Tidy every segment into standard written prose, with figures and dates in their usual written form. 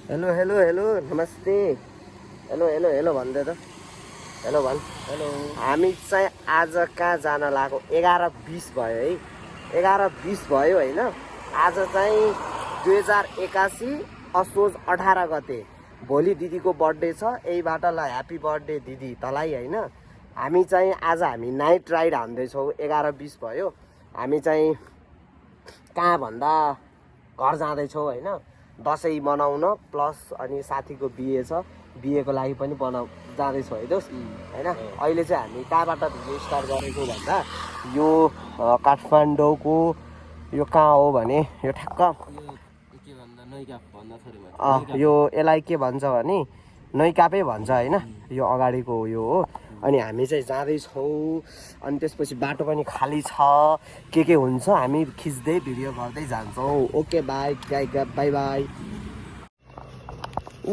Hello hello hello नमस्ते hello hello hello भन्दै त हेलो भन् हेलो हामी चाहिँ आज कहाँ जान लाग्यो 11:20 भयो है 11:20 भयो होइन आज चाहिँ 2081 असोज 18 गते भोलि दिदीको बर्थडे छ यहीबाट ल ह्याप्पी बर्थडे दिदी तँलाई होइन हामी चाहिँ आज हामी नाइट राइड हान्दैछौँ 11:20 भयो हामी चाहिँ कहाँ भन्दा घर जाँदैछौँ होइन दसैँ मनाउन प्लस अनि साथीको बिहे छ बिहेको लागि पनि जाँदैछौँ है दोस्त होइन अहिले चाहिँ हामी कहाँबाट भिडियो स्टार्ट गरेको भन्दा यो काठमाडौँको यो कहाँ हो भने यो ठ्याक्क यो यसलाई के भन्छ भने नैकापै भन्छ होइन यो अगाडिको यो हो अनि हामी चाहिँ जाँदैछौँ अनि त्यसपछि बाटो पनि खाली छ के हुन्छ हामी खिच्दै भिडियो गर्दै जान्छौँ ओके बाई बाई बाई ओ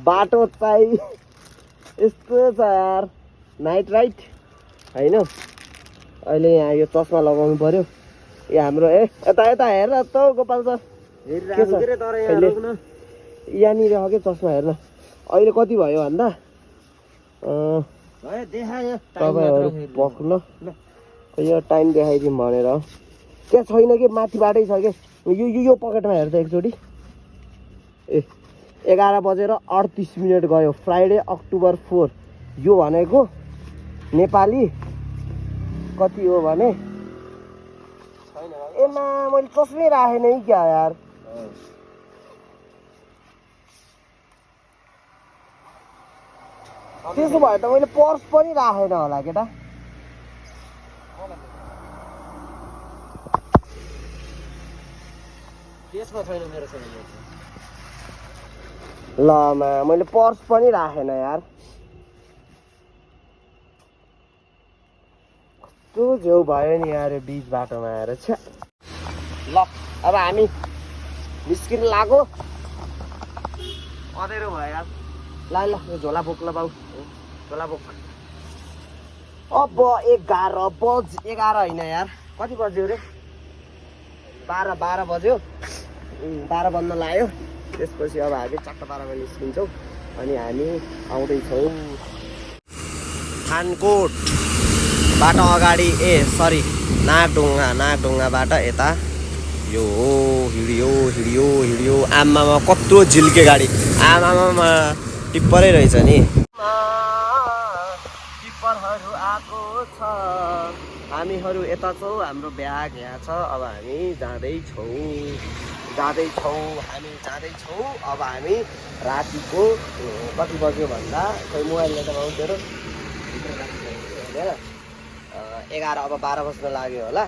बाटो चाहिँ यस्तो छ यार नाइट राइड होइन अहिले यहाँ यो चस्मा लगाउनु पर्यो यो हाम्रो यता यता हेर त गोपाल सर यहाँनिर हो क्या चस्मा हेर्न अहिले कति भयो भन्दा तपाईँहरू पक्न यो टाइम देखाइदिउँ भनेर त्यहाँ छैन कि माथिबाटै छ कि यो पकेटमा हेर्छ एकचोटि 11:38 गयो फ्राइडे अक्टोबर 4 यो भनेको नेपाली कति हो भने एमा मैले चस्मै राखेन है क्या यार त्यसो भए त मैले पर्स पनि राखेन होला केटा ल मैले पर्स पनि राखेन यार कस्तो झेउ भयो नि यार यो बिच बाटोमा आएर छ ल अब हामी निस्किन लाग्यो अँधेरो भयो यार ल यो झोला बोक ल बाउ झोला बोक अब 11 होइन यार कति बज्यो रे 12 बज्यो 12 बज्न लाग्यो त्यसपछि अब हामी 4:12 निस्किन्छौँ अनि हामी आउँदैछौँ थानकोटबाट अगाडि नागढुङ्गाबाट यता यो हिँडियो आमामा कत्रो झिल्के गाडी आमामा टिप्परै रहेछ नि टिप्परहरू आएको छ हामीहरू यता छौँ हाम्रो ब्याग यहाँ छ अब हामी जाँदैछौँ अब हामी रातिको कति बज्यो भन्दा खोइ मोबाइलले त पाउँथ्यो 11 अब 12 बज्न लाग्यो होला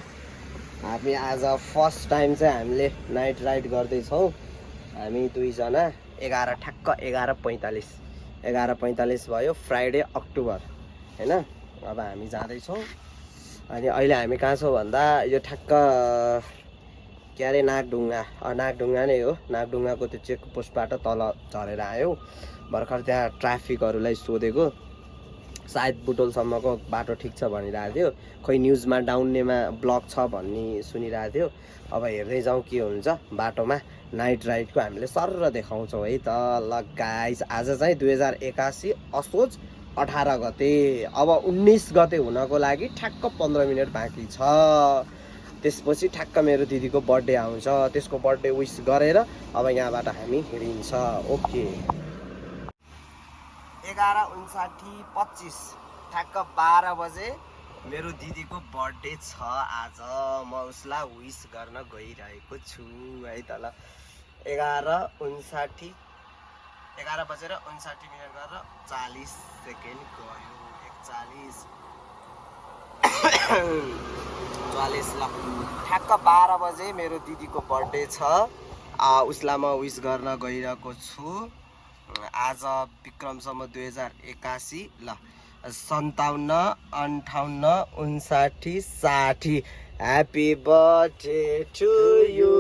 हामी आज फर्स्ट टाइम चाहिँ हामीले नाइट राइड गर्दैछौँ हामी दुईजना 11:45 भयो फ्राइडे अक्टोबर होइन अब हामी जाँदैछौँ अनि अहिले हामी कहाँ छौँ भन्दा यो ठ्याक्क के अरे नागढुङ्गा नै हो नागढुङ्गाको त्यो चेकपोस्टबाट तल झरेर आयो भर्खर त्यहाँ ट्राफिकहरूलाई सोधेको सायद बुटोलसम्मको बाटो ठिक छ भनिरहेको थियो खोइ न्युजमा डाउन्नेमा ब्लक छ भन्ने सुनिरहेको थियो अब हेर्दै जाउँ के हुन्छ बाटोमा नाइट राइडको हामीले सर्र देखाउँछौँ है त ल गाइस आज चाहिँ 2081 असोज 18 गते अब 19 गते हुनको लागि ठ्याक्क 15 मिनट बाँकी छ त्यसपछि ठ्याक्क मेरो दिदीको बर्थडे आउँछ त्यसको बर्थडे विस गरेर अब यहाँबाट हामी हिँडिन्छ ओके 11:59:25 ठ्याक्क 12 बजे मेरो दिदीको बर्थडे छ आज म उसलाई विस गर्न गइरहेको छु है त ल 11:59 11:59 गरेर 40 सेकेन्ड गयो 41 ल ठ्याक्क 12 बजे मेरो दिदीको बर्थडे छ उसलाई म विस गर्न गइरहेको छु आज विक्रमसम्म 2081 ल 57 58 59 60 happy birthday to you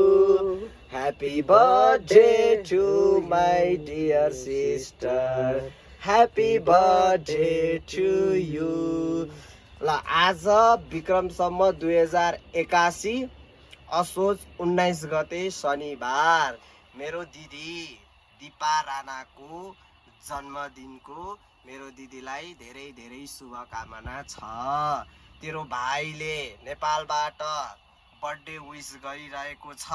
happy birthday to my dear sister happy birthday to you ल आज विक्रमसम्म 2081 असोज 19 गते शनिबार मेरो दिदी दिपा राणाको जन्मदिनको मेरो दिदीलाई धेरै धेरै शुभकामना छ। तेरो भाइले नेपालबाट बर्थडे विश गरिरहेको छ।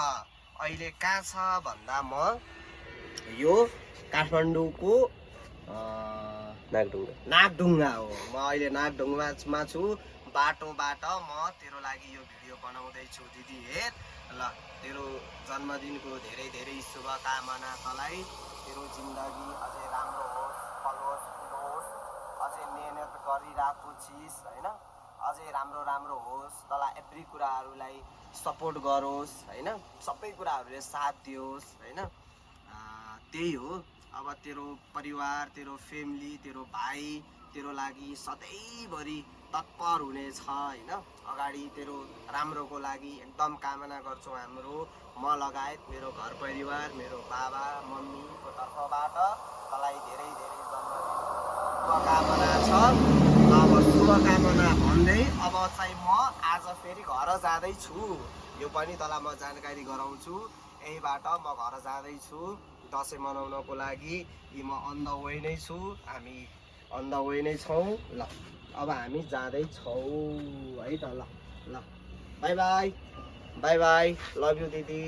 अहिले कहाँ छ भन्दा म यो काठमाडौँको नागढुङ्गा हो। म अहिले नागढुङ्गामा छु। बाटोबाट म तेरो लागि यो भिडियो बनाउँदैछु दिदी। हेर ल, तेरो जन्मदिनको धेरै धेरै शुभकामना तँलाई। तेरो जिन्दगी अझै राम्रो होस्, फलोस्, फुलोस्, अझै मेहनत गरिरहेको छिस् होइन, अझै राम्रो राम्रो होस्। तँलाई एभ्री कुराहरूलाई सपोर्ट गरोस् होइन, सबै कुराहरूले साथ दियोस् होइन। त्यही हो। अब तेरो परिवार, तेरो फ्यामिली, तेरो भाइ तेरो लागि सधैँभरि तत्पर हुनेछ होइन। अगाडि तेरो राम्रोको लागि एकदम कामना गर्छौँ हाम्रो, म लगायत मेरो घर परिवार, मेरो बाबा मम्मीको तर्फबाट तँलाई धेरै धेरै शुभकामना छ। अब शुभकामना भन्दै अब चाहिँ म आज फेरि घर जाँदैछु। यो पनि तँलाई म जानकारी गराउँछु। यहीबाट म घर जाँदैछु दसैँ मनाउनको लागि। म अन द वे नै छु, हामी अन द वे नै छौँ। ल अब हामी जाँदैछौँ है त। ल ल by by, by by, love you दिदी,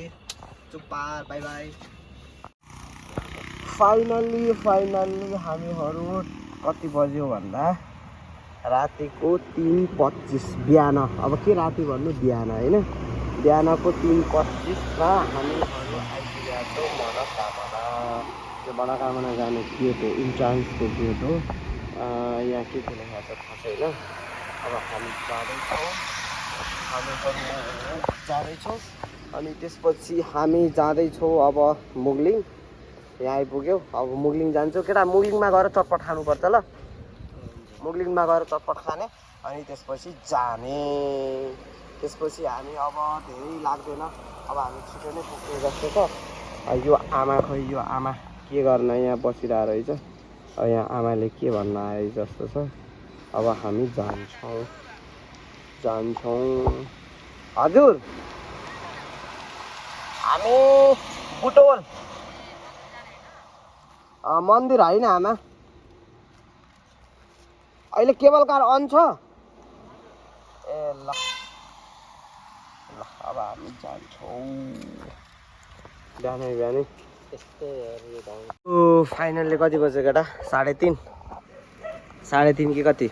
चुप्पा, बाई बाई। फाइनल्ली हामीहरू कति बज्यो भन्दा रातिको 3:25 बिहान। अब के राति भन्नु, बिहान होइन, बिहानको 3:25मा हामीहरू आइपुगेको छौँ मनोकामना। त्यो मनोकामना जाने गेट हो, इन्ट्रान्सको गेट हो। यहाँ के लेखेको छ थाहा छैन। अब हामी जाँदैछौँ अनि त्यसपछि हामी जाँदैछौँ अब मुगलिङ। यहाँ आइपुग्यौ, अब मुगलिङ जान्छौँ। केटा मुगलिङमा गएर चटपट खानुपर्छ ल, मुगलिङमा गएर चटपट खाने अनि त्यसपछि जाने। त्यसपछि हामी अब धेरै लाग्दैन, अब हामी छिटो नै पुग्ने जस्तो छ। यो आमा, खोइ यो आमा के गर्न यहाँ बसिरहेको रहेछ। यहाँ आमाले के भन्न आयो जस्तो छ। अब हामी जान्छौँ। हजुर हामी बुटवल मन्दिर होइन आमा, अहिले केबल कार अन छ। ए ल ल अब हामी जान्छौँ बिहानै बिहानै। फाइनल्ली कति बज्यो केटा? 3:30 कि कति,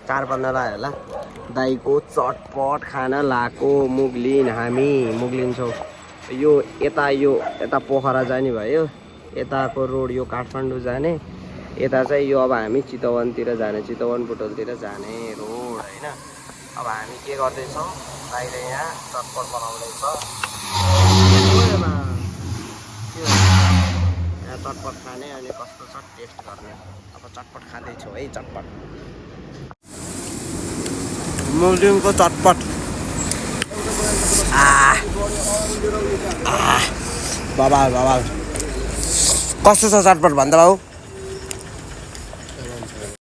4:15 आयो होला। दाइको चटपट खाना लाएको मुगलिन। हामी मुगलिन छौँ। यो यता पोखरा जाने भयो, यताको रोड यो काठमाडौँ जाने, यता चाहिँ यो अब हामी चितवनतिर जाने, चितवन बुटोलतिर जाने रोड होइन। अब हामी के गर्दैछौँ, बाहिर यहाँ चटपट बनाउँदैछ। यहाँ चटपट खाने अनि कस्तो छ टेस्ट गर्ने। अब चटपट खाँदैछौँ है, चटपट मुगलिङको चटपट। बाबा कस्तो छ चटपट भन्दा बाबु?